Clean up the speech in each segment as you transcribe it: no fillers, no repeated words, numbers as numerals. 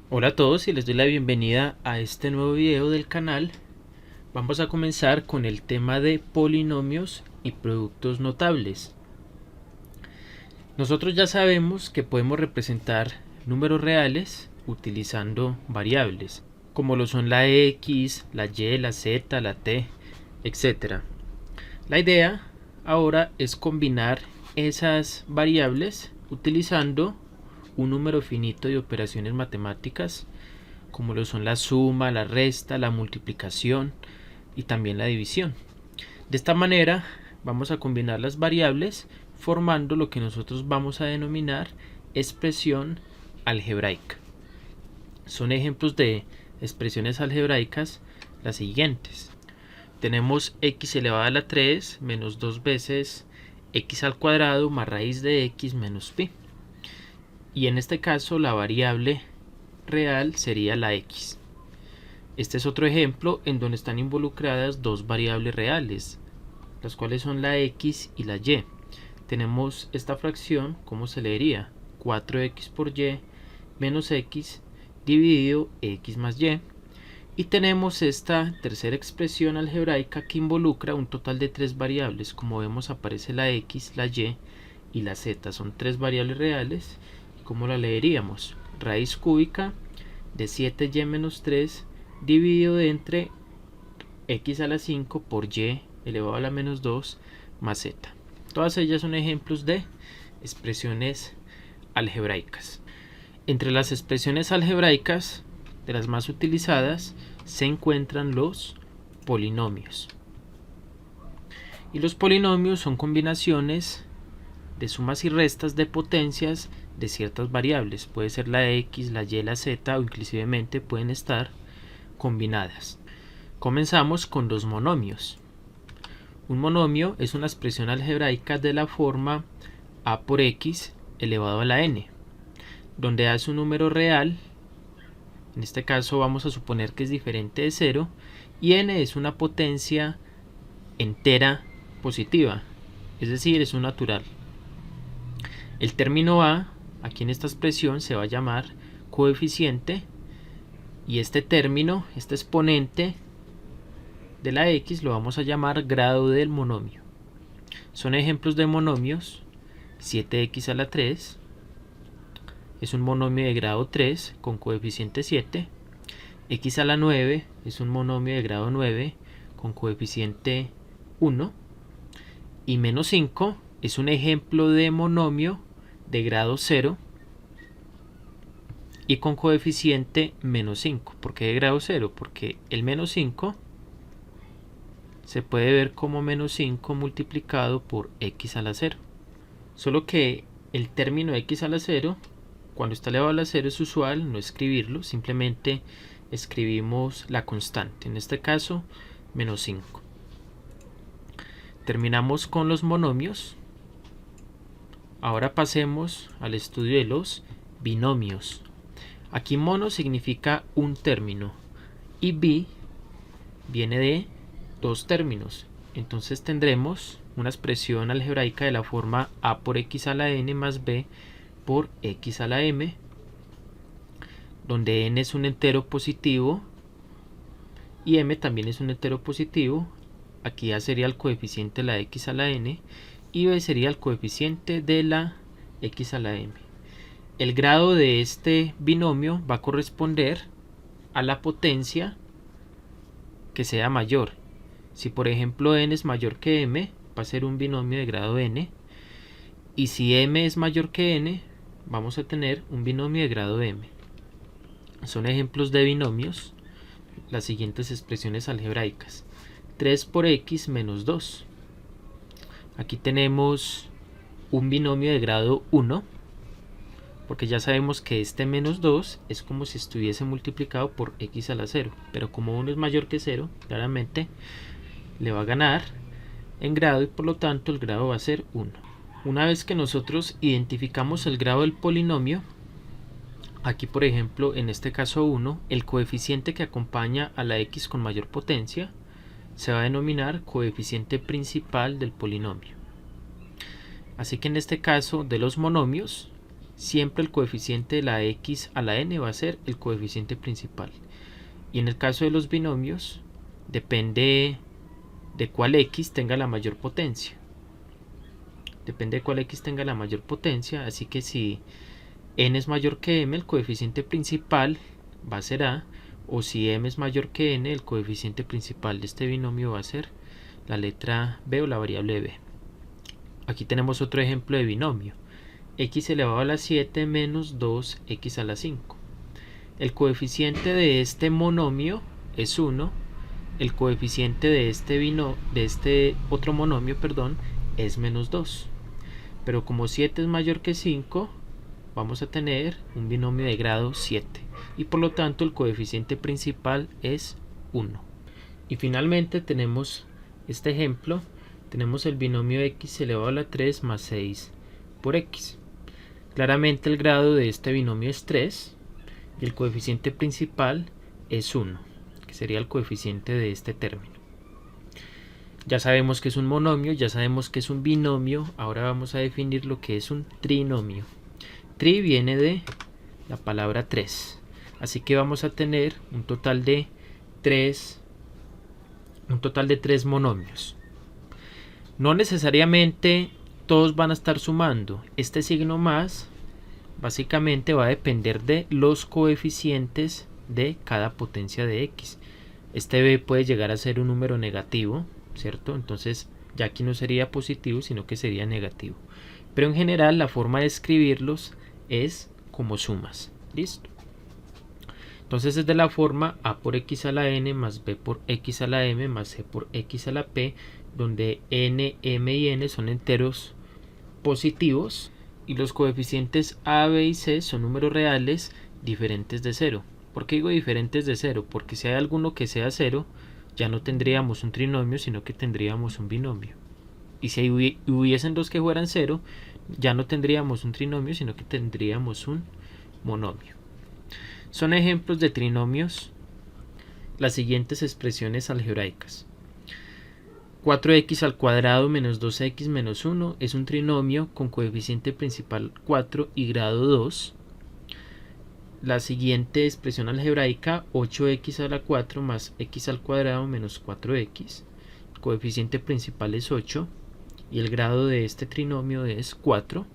Hola a todos y les doy la bienvenida a este nuevo video del canal. Vamos a comenzar con el tema de polinomios y productos notables. Nosotros ya sabemos que podemos representar números reales utilizando variables, como lo son la x, la y, la z, la t, etc. La idea ahora es combinar esas variables utilizando un número finito de operaciones matemáticas, como lo son la suma, la resta, la multiplicación y también la división. De esta manera vamos a combinar las variables formando lo que nosotros vamos a denominar expresión algebraica. Son ejemplos de expresiones algebraicas las siguientes. Tenemos x elevado a la 3 menos 2 veces x al cuadrado más raíz de x menos pi. Y en este caso la variable real sería la x. Este es otro ejemplo en donde están involucradas dos variables reales, las cuales son la x y la y. Tenemos esta fracción, ¿cómo se leería? 4x por y menos x dividido x más y. Y tenemos esta tercera expresión algebraica que involucra un total de tres variables. Como vemos, aparece la x, la y la z. Son tres variables reales. ¿Cómo la leeríamos? Raíz cúbica de 7y menos 3 dividido entre x a la 5 por y elevado a la menos 2 más z. Todas ellas son ejemplos de expresiones algebraicas. Entre las expresiones algebraicas, de las más utilizadas, se encuentran los polinomios. Y los polinomios son combinaciones de sumas y restas de potencias de ciertas variables. Puede ser la x, la y, la z, o inclusivemente pueden estar combinadas. Comenzamos con los monomios. Un monomio es una expresión algebraica de la forma a por x elevado a la n, donde a es un número real. En este caso vamos a suponer que es diferente de 0 y n es una potencia entera positiva, es decir, es un natural. El término a, aquí en esta expresión, se va a llamar coeficiente y este término, este exponente de la x, lo vamos a llamar grado del monomio. Son ejemplos de monomios. 7x a la 3 es un monomio de grado 3 con coeficiente 7. X a la 9 es un monomio de grado 9 con coeficiente 1. Y menos 5 es un ejemplo de monomio de grado 0 y con coeficiente menos 5. ¿Por qué de grado 0? Porque el menos 5 se puede ver como menos 5 multiplicado por x a la 0. Solo que el término x a la 0, cuando está elevado a la 0, es usual no escribirlo, simplemente escribimos la constante, en este caso menos 5. Terminamos con los monomios. Ahora pasemos al estudio de los binomios. Aquí mono significa un término y bi viene de dos términos. Entonces tendremos una expresión algebraica de la forma a por x a la n más b por x a la m, donde n es un entero positivo y m también es un entero positivo. Aquí a sería el coeficiente de la x a la n y b sería el coeficiente de la x a la m. El grado de este binomio va a corresponder a la potencia que sea mayor. Si por ejemplo n es mayor que m, va a ser un binomio de grado n. Y si m es mayor que n, vamos a tener un binomio de grado m. Son ejemplos de binomios las siguientes expresiones algebraicas. 3 por x menos 2. Aquí tenemos un binomio de grado 1, porque ya sabemos que este menos 2 es como si estuviese multiplicado por x a la 0. Pero como 1 es mayor que 0, claramente le va a ganar en grado y por lo tanto el grado va a ser 1. Una vez que nosotros identificamos el grado del polinomio, aquí por ejemplo en este caso 1, el coeficiente que acompaña a la x con mayor potencia se va a denominar coeficiente principal del polinomio. Así que en este caso de los monomios, siempre el coeficiente de la x a la n va a ser el coeficiente principal. Y en el caso de los binomios, depende de cuál x tenga la mayor potencia. Depende de cuál x tenga la mayor potencia, así que si n es mayor que m, el coeficiente principal va a ser a, o si m es mayor que n, el coeficiente principal de este binomio va a ser la letra b o la variable b. Aquí tenemos otro ejemplo de binomio. X elevado a la 7 menos 2x a la 5. El coeficiente de este monomio es 1. El coeficiente de este otro monomio, es menos 2. Pero como 7 es mayor que 5, vamos a tener un binomio de grado 7. Y por lo tanto el coeficiente principal es 1. Y finalmente tenemos este ejemplo. Tenemos el binomio x elevado a la 3 más 6 por x. Claramente el grado de este binomio es 3 y el coeficiente principal es 1, que sería el coeficiente de este término. Ya sabemos que es un monomio, ya sabemos que es un binomio. Ahora vamos a definir lo que es un trinomio. Tri viene de la palabra 3. Así que vamos a tener un total de 3 monomios. No necesariamente todos van a estar sumando. Este signo más básicamente va a depender de los coeficientes de cada potencia de x. Este b puede llegar a ser un número negativo, ¿cierto? Entonces ya aquí no sería positivo, sino que sería negativo. Pero en general la forma de escribirlos es como sumas. ¿Listo? Entonces es de la forma a por x a la n más b por x a la m más c por x a la p, donde n, m y n son enteros positivos y los coeficientes a, b y c son números reales diferentes de 0. ¿Por qué digo diferentes de 0? Porque si hay alguno que sea 0, ya no tendríamos un trinomio, sino que tendríamos un binomio. Y si hubiesen dos que fueran 0, ya no tendríamos un trinomio, sino que tendríamos un monomio. Son ejemplos de trinomios las siguientes expresiones algebraicas. 4x al cuadrado menos 2x menos 1 es un trinomio con coeficiente principal 4 y grado 2. La siguiente expresión algebraica, 8x a la 4 más x al cuadrado menos 4x. El coeficiente principal es 8 y el grado de este trinomio es 4.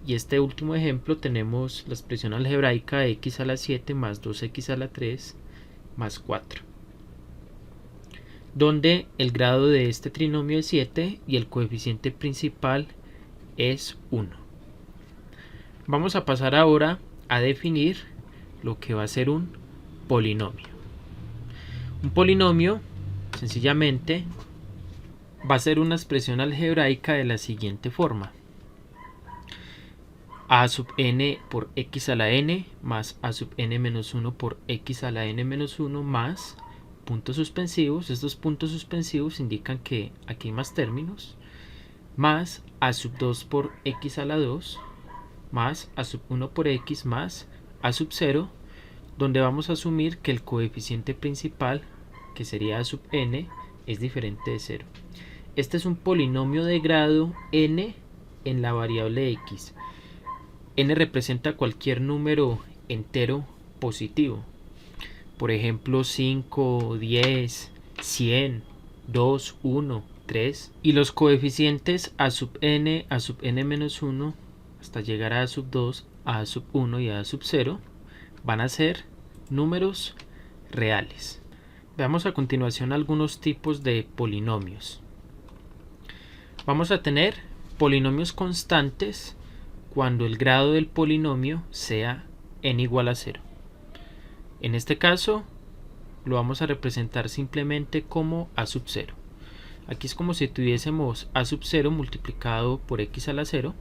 Y este último ejemplo tenemos la expresión algebraica x a la 7 más 2x a la 3 más 4, donde el grado de este trinomio es 7 y el coeficiente principal es 1. Vamos a pasar ahora a definir lo que va a ser un polinomio. Un polinomio, sencillamente, va a ser una expresión algebraica de la siguiente forma: a sub n por x a la n más a sub n menos 1 por x a la n menos 1 más puntos suspensivos. Estos puntos suspensivos indican que aquí hay más términos, más a sub 2 por x a la 2 más a sub 1 por x más a sub 0, donde vamos a asumir que el coeficiente principal, que sería a sub n, es diferente de 0. Este es un polinomio de grado n en la variable x. N representa cualquier número entero positivo. Por ejemplo, 5, 10, 100, 2, 1, 3. Y los coeficientes a sub n menos 1 hasta llegar a sub 2, a sub 1 y a sub 0 van a ser números reales. Veamos a continuación algunos tipos de polinomios. Vamos a tener polinomios constantes cuando el grado del polinomio sea n igual a 0. En este caso lo vamos a representar simplemente como a sub 0. Aquí es como si tuviésemos a sub 0 multiplicado por x a la 0,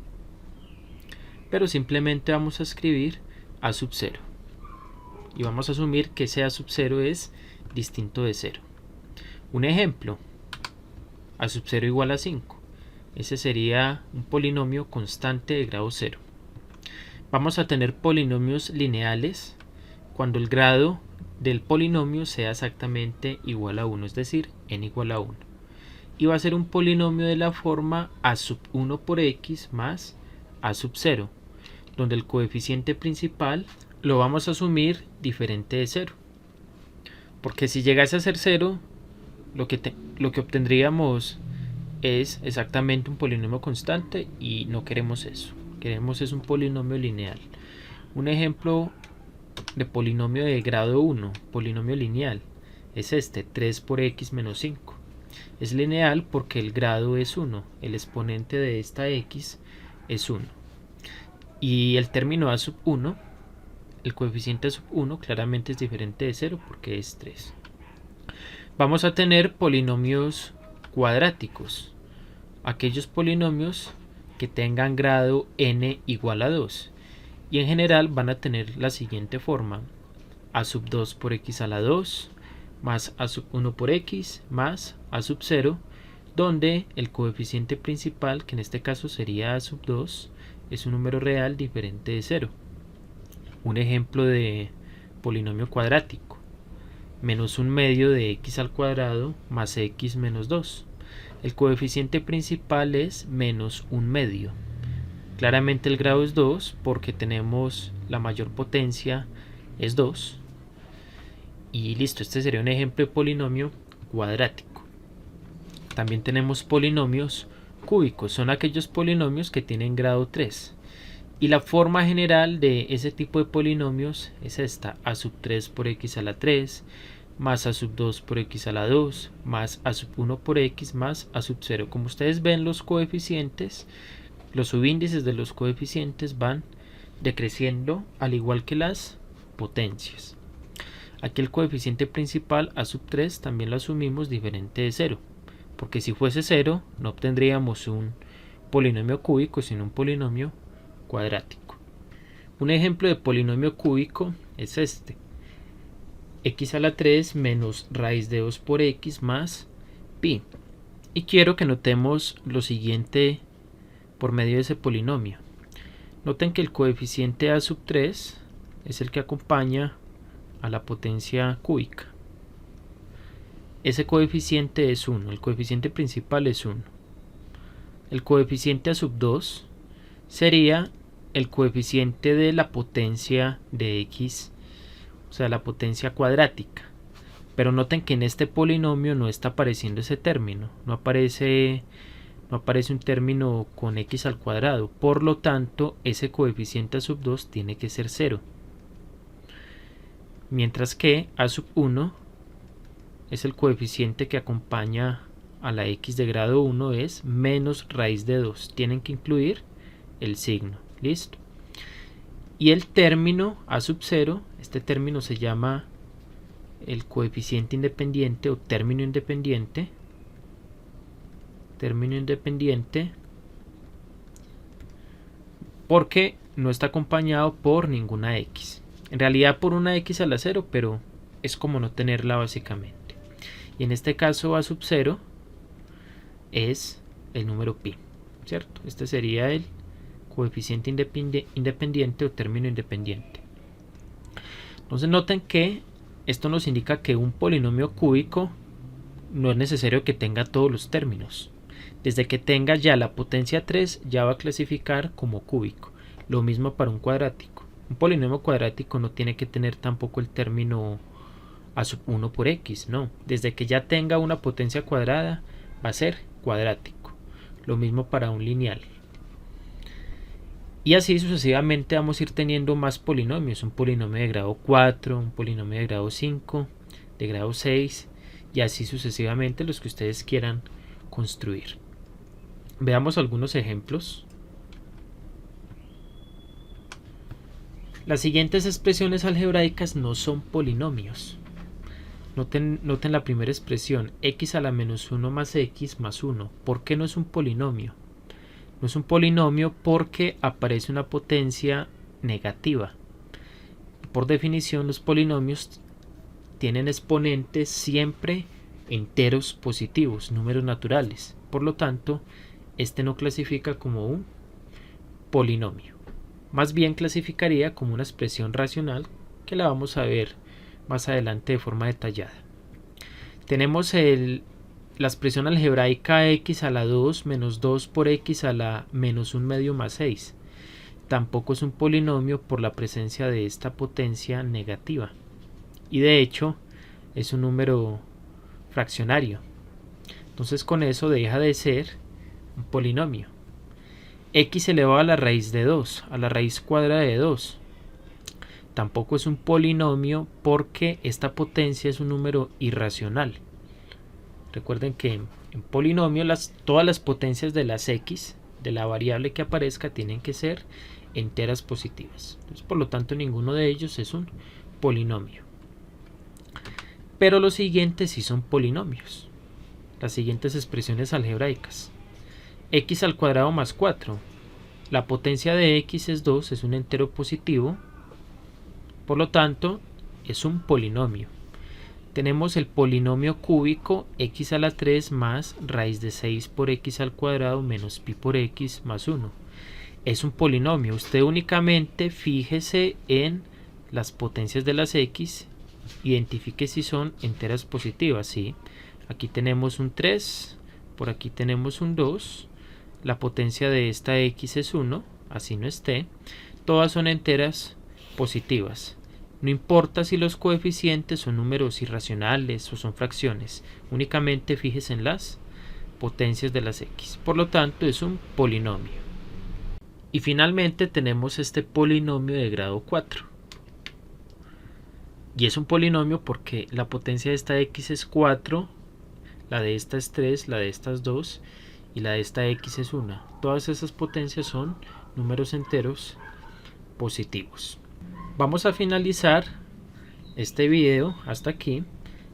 pero simplemente vamos a escribir a sub 0 y vamos a asumir que ese a sub 0 es distinto de 0. Un ejemplo: a sub 0 igual a 5. Ese sería un polinomio constante de grado 0. Vamos a tener polinomios lineales cuando el grado del polinomio sea exactamente igual a 1, es decir, n igual a 1. Y va a ser un polinomio de la forma a sub 1 por x más a sub 0, donde el coeficiente principal lo vamos a asumir diferente de 0. Porque si llegase a ser 0, lo que obtendríamos es exactamente un polinomio constante y no queremos eso. Queremos es un polinomio lineal. Un ejemplo de polinomio de grado 1, polinomio lineal, es este, 3 por x menos 5. Es lineal porque el grado es 1, el exponente de esta x es 1. Y el término a sub 1, el coeficiente a sub 1 claramente es diferente de 0 porque es 3. Vamos a tener polinomios cuadráticos, aquellos polinomios que tengan grado n igual a 2. Y en general van a tener la siguiente forma: a sub 2 por x a la 2 más a sub 1 por x más a sub 0, donde el coeficiente principal, que en este caso sería a sub 2, es un número real diferente de 0. Un ejemplo de polinomio cuadrático: menos un medio de x al cuadrado más x menos 2. El coeficiente principal es menos un medio. Claramente el grado es 2 porque tenemos la mayor potencia es 2. Y listo, este sería un ejemplo de polinomio cuadrático. También tenemos polinomios cúbicos, son aquellos polinomios que tienen grado 3. Y la forma general de ese tipo de polinomios es esta: a sub 3 por x a la 3 más a sub 2 por x a la 2 más a sub 1 por x más a sub 0. Como ustedes ven, los coeficientes, los subíndices de los coeficientes van decreciendo al igual que las potencias. Aquí el coeficiente principal a sub 3 también lo asumimos diferente de 0, porque si fuese 0 no obtendríamos un polinomio cúbico sino un polinomio cuadrático. Un ejemplo de polinomio cúbico es este: x a la 3 menos raíz de 2 por x más pi. Y quiero que notemos lo siguiente por medio de ese polinomio. Noten que el coeficiente a sub 3 es el que acompaña a la potencia cúbica. Ese coeficiente es 1, el coeficiente principal es 1. El coeficiente a sub 2 sería el coeficiente de la potencia de x, o sea, la potencia cuadrática. Pero noten que en este polinomio no está apareciendo ese término, no aparece un término con x al cuadrado, por lo tanto ese coeficiente a sub 2 tiene que ser 0. Mientras que a sub 1 es el coeficiente que acompaña a la x de grado 1, es menos raíz de 2. Tienen que incluir el signo. Listo. Y el término a sub 0, este término se llama el coeficiente independiente o término independiente. Término independiente porque no está acompañado por ninguna x. En realidad por una x a la 0, pero es como no tenerla básicamente. Y en este caso a sub 0 es el número pi, ¿cierto? Este sería el coeficiente independiente o término independiente. Entonces noten que esto nos indica que un polinomio cúbico no es necesario que tenga todos los términos. Desde que tenga ya la potencia 3 ya va a clasificar como cúbico. Lo mismo para un cuadrático. Un polinomio cuadrático no tiene que tener tampoco el término a sub 1 por x, no. Desde que ya tenga una potencia cuadrada va a ser cuadrático. Lo mismo para un lineal. Y así sucesivamente vamos a ir teniendo más polinomios. Un polinomio de grado 4, un polinomio de grado 5, de grado 6 y así sucesivamente los que ustedes quieran construir. Veamos algunos ejemplos. Las siguientes expresiones algebraicas no son polinomios. Noten la primera expresión, x a la menos 1 más x más 1. ¿Por qué no es un polinomio? No es un polinomio porque aparece una potencia negativa. Por definición, los polinomios tienen exponentes siempre enteros positivos, números naturales. Por lo tanto, este no clasifica como un polinomio. Más bien clasificaría como una expresión racional que la vamos a ver más adelante de forma detallada. Tenemos la expresión algebraica x a la 2 menos 2 por x a la menos 1 medio más 6. tampoco es un polinomio por la presencia de esta potencia negativa. Y de hecho es un número fraccionario. Entonces con eso deja de ser un polinomio. X elevado a la raíz de 2, a la raíz cuadrada de 2. Tampoco es un polinomio porque esta potencia es un número irracional. Recuerden que en polinomio todas las potencias de las x, de la variable que aparezca, tienen que ser enteras positivas. Entonces, por lo tanto, ninguno de ellos es un polinomio. Pero los siguientes sí son polinomios. Las siguientes expresiones algebraicas. X al cuadrado más 4. La potencia de x es 2, es un entero positivo. Por lo tanto, es un polinomio. Tenemos el polinomio cúbico x a la 3 más raíz de 6 por x al cuadrado menos pi por x más 1. Es un polinomio. Usted únicamente fíjese en las potencias de las x, identifique si son enteras positivas. ¿Sí? Aquí tenemos un 3, por aquí tenemos un 2, la potencia de esta x es 1, así no esté. Todas son enteras positivas. No importa si los coeficientes son números irracionales o son fracciones, únicamente fíjese en las potencias de las x. Por lo tanto, es un polinomio. Y finalmente tenemos este polinomio de grado 4. Y es un polinomio porque la potencia de esta x es 4, la de esta es 3, la de esta es 2 y la de esta x es 1. Todas esas potencias son números enteros positivos. Vamos a finalizar este video hasta aquí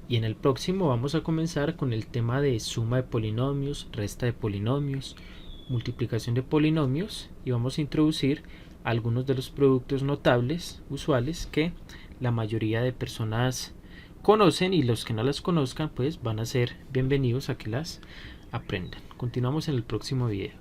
y en el próximo vamos a comenzar con el tema de suma de polinomios, resta de polinomios, multiplicación de polinomios y vamos a introducir algunos de los productos notables usuales que la mayoría de personas conocen y los que no las conozcan pues van a ser bienvenidos a que las aprendan. Continuamos en el próximo video.